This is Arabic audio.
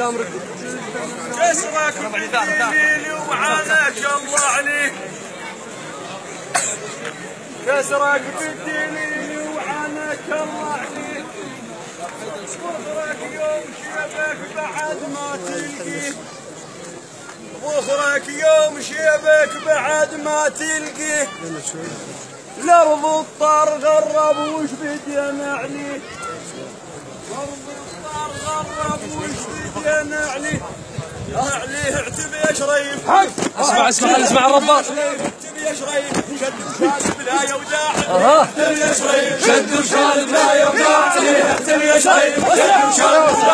كسرك بالدليل وعاناك الله عليك. كسرك بالدليل وعاناك الله عليك. ظهرك يوم شيبك بعد ما تلقيه. ظهرك يوم شيبك بعد ما تلقيه. الأرض الطار غرب وش بدينا عليه. الأرض الطار غرب وش بدينا عليه. عليه اعتب يا شريف. اسمع الرباط. اعتب يا شريف. شد وشاد بلا يوداع. اعتب يا شريف. شد وشاد بلا يوداع. اعتب يا شريف. شد وشاد